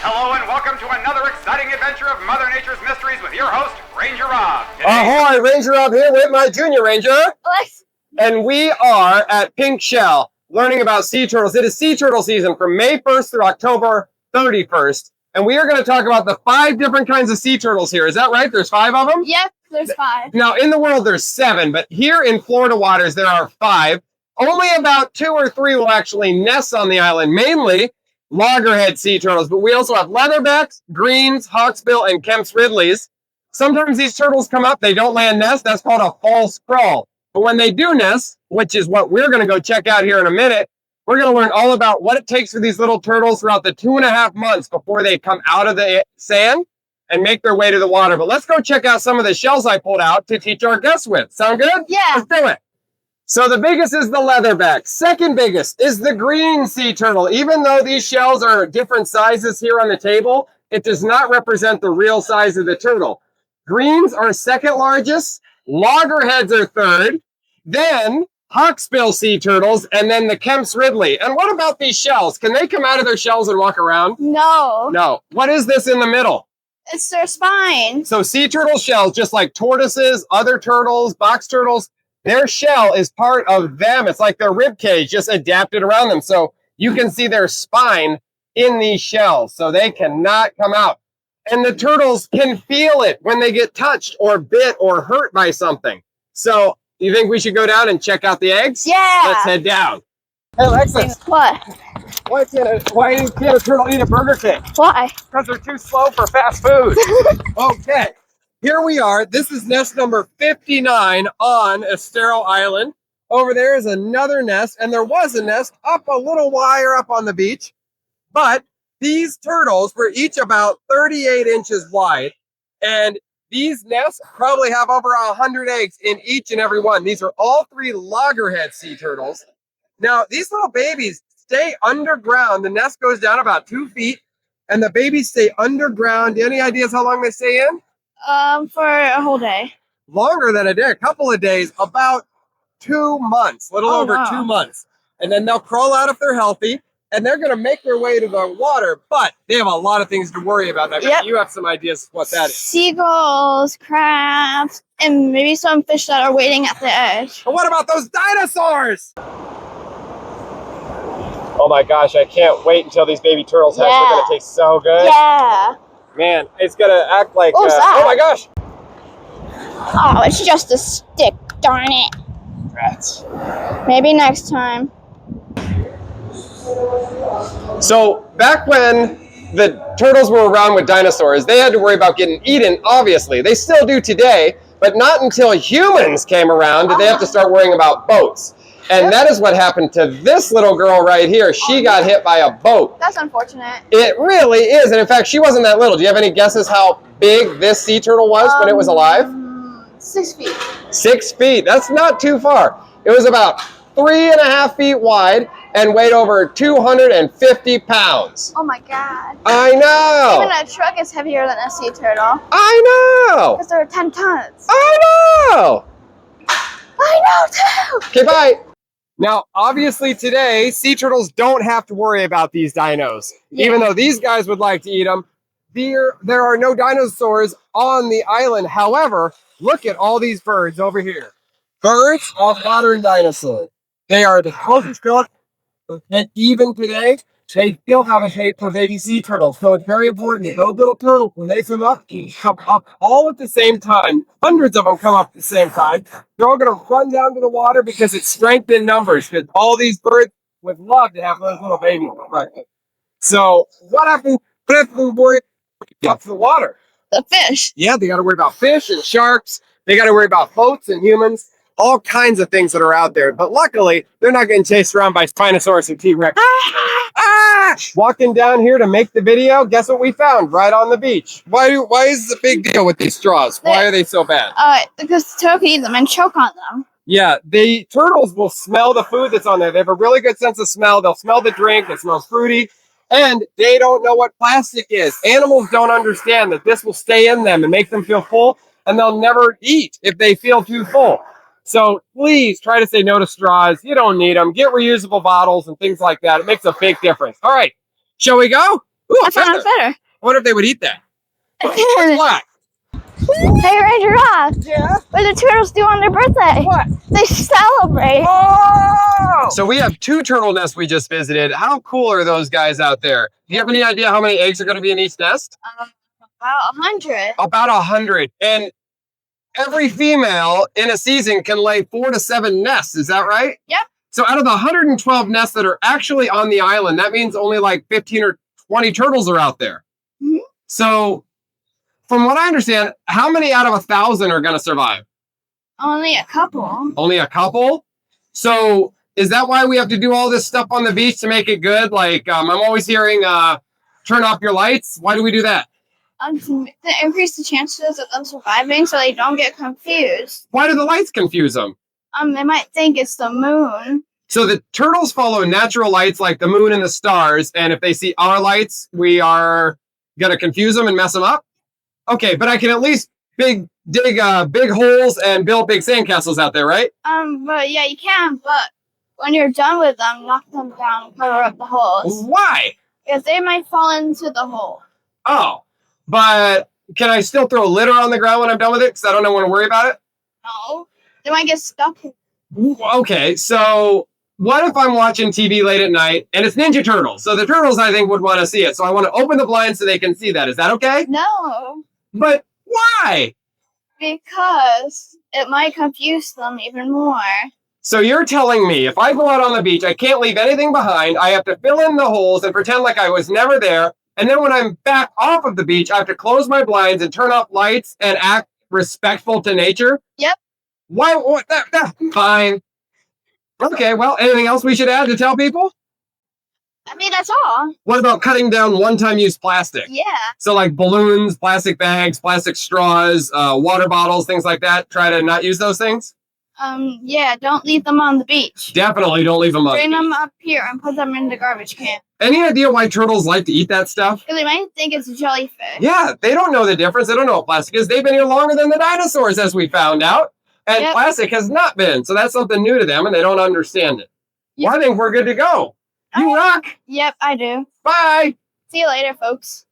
Hello and welcome to another exciting adventure of Mother Nature's Mysteries with your host, Ranger Rob. Ahoy, Ranger Rob here with my junior ranger. Alexis. And we are at Pink Shell learning about sea turtles. It is sea turtle season from May 1st through October 31st. And we are going to talk about the 5 different kinds of sea turtles here. Is that right? There's 5 of them? Yep, there's 5. Now, in the world, there's 7, but here in Florida waters, there are 5. Only about 2 or 3 will actually nest on the island, mainly loggerhead sea turtles, but we also have leatherbacks, greens, hawksbill, and Kemp's Ridleys. Sometimes these turtles come up, they don't land nest, that's called a false crawl. But when they do nest, which is what we're going to go check out here in a minute, we're going to learn all about what it takes for these little turtles throughout the 2.5 months before they come out of the sand and make their way to the water. But let's go check out some of the shells I pulled out to teach our guests with. Sound good? Yeah. Let's do it. So the biggest is the leatherback. Second biggest is the green sea turtle. Even though these shells are different sizes here on the table, it does not represent the real size of the turtle. Greens are second largest, loggerheads are third, then hawksbill sea turtles, and then the Kemp's Ridley. And what about these shells? Can they come out of their shells and walk around? No. No. What is this in the middle? It's their spine. So sea turtle shells, just like tortoises, other turtles, box turtles, their shell is part of them. It's like their rib cage, just adapted around them. So you can see their spine in these shells, so they cannot come out. And the turtles can feel it when they get touched or bit or hurt by something. So you think we should go down and check out the eggs? Yeah. Let's head down. Hey, Alexis. What? Why can't a turtle eat a Burger King? Why? Because they're too slow for fast food. Okay. Here we are. This is nest number 59 on Estero Island. Over there is another nest, and there was a nest up a little wire up on the beach. But these turtles were each about 38 inches wide, and these nests probably have over 100 eggs in each and every one. These are all 3 loggerhead sea turtles. Now, these little babies stay underground. The nest goes down about 2 feet, and the babies stay underground. Any ideas how long they stay in? For a whole day. Longer than a day, a couple of days, about 2 months, a little over 2 months. And then they'll crawl out if they're healthy, and they're going to make their way to the water, but they have a lot of things to worry about. I bet you have some ideas what that is. Seagulls, crabs, and maybe some fish that are waiting at the edge. But what about those dinosaurs? Oh my gosh, I can't wait until these baby turtles hatch. They're going to taste so good. Yeah. Man, it's going to act like... What was that? Oh my gosh. Oh, it's just a stick, darn it. Rats. Maybe next time. So back when the turtles were around with dinosaurs, they had to worry about getting eaten, obviously. They still do today, but not until humans came around did they have to start worrying about boats. And that is what happened to this little girl right here. She got hit by a boat. That's unfortunate. It really is. And in fact, she wasn't that little. Do you have any guesses how big this sea turtle was when it was alive? 6 feet. 6 feet. That's not too far. It was about 3.5 feet wide and weighed over 250 pounds. Oh my god. I know. Even a truck is heavier than a sea turtle. I know. Because they're 10 tons. I know. I know too. Okay, bye. Now, obviously today, sea turtles don't have to worry about these dinos. Yeah. Even though these guys would like to eat them, there are no dinosaurs on the island. However, look at all these birds over here. Birds of modern dinosaurs. They are the closest relative, and even today, they still have a shape for baby sea turtles. So it's very important. Those little turtles, when they come up all at the same time. Hundreds of them come up at the same time. They're all going to run down to the water because it's strength in numbers. Because all these birds would love to have those little babies. Right. So what happens if the boy gets to the water? The fish. Yeah, they got to worry about fish and sharks. They got to worry about boats and humans. All kinds of things that are out there. But luckily, they're not getting chased around by Spinosaurus and T-Rex. Walking down here to make the video, guess what we found right on the beach? Why is this a big deal with these straws? Why are they so bad? Because the turtle can eat them and choke on them. Yeah, the turtles will smell the food that's on there. They have a really good sense of smell. They'll smell the drink. It smells fruity. And they don't know what plastic is. Animals don't understand that this will stay in them and make them feel full, and they'll never eat if they feel too full. So please try to say no to straws. You don't need them. Get reusable bottles and things like that. It makes a big difference. All right, shall we go? Ooh, I found a feather. I wonder if they would eat that. What's black? Hey, Ranger Ross. Yeah. What do the turtles do on their birthday? What? They celebrate. Oh! So we have 2 turtle nests we just visited. How cool are those guys out there? Do you have any idea how many eggs are going to be in each nest? About 100. About 100. And every female in a season can lay 4 to 7 nests. Is that right? Yep. So out of the 112 nests that are actually on the island, that means only like 15 or 20 turtles are out there. Mhm. So from what I understand, how many out of 1,000 are going to survive? Only a couple. Only a couple? So is that why we have to do all this stuff on the beach to make it good? Like I'm always hearing turn off your lights. Why do we do that? To increase the chances of them surviving so they don't get confused. Why do the lights confuse them? They might think it's the moon. So the turtles follow natural lights like the moon and the stars, and if they see our lights, we are going to confuse them and mess them up? Okay, but I can at least dig big holes and build big sandcastles out there, right? But yeah, you can, but when you're done with them, knock them down and cover up the holes. Why? Because they might fall into the hole. Oh, but can I still throw litter on the ground when I'm done with it? Because I don't want to worry about it? No. They might get stuck. Okay, so what if I'm watching TV late at night and it's Ninja Turtles? So the turtles, I think, would want to see it. So I want to open the blinds so they can see that. Is that okay? No. But why? Because it might confuse them even more. So you're telling me if I go out on the beach, I can't leave anything behind. I have to fill in the holes and pretend like I was never there. And then when I'm back off of the beach, I have to close my blinds and turn off lights and act respectful to nature? Yep. Why? What, fine. Okay, well, anything else we should add to tell people? I mean, that's all. What about cutting down one-time use plastic? Yeah. So like balloons, plastic bags, plastic straws, water bottles, things like that. Try to not use those things? Yeah, don't leave them on the beach. Definitely don't leave them up. Bring them up here and put them in the garbage can. Any idea why turtles like to eat that stuff? Because they might think it's a jellyfish. Yeah, they don't know the difference. They don't know what plastic is. They've been here longer than the dinosaurs, as we found out. And Yep. plastic has not been. So that's something new to them, and they don't understand it. Yep. Well, I think we're good to go. You rock. Yep, I do. Bye. See you later, folks.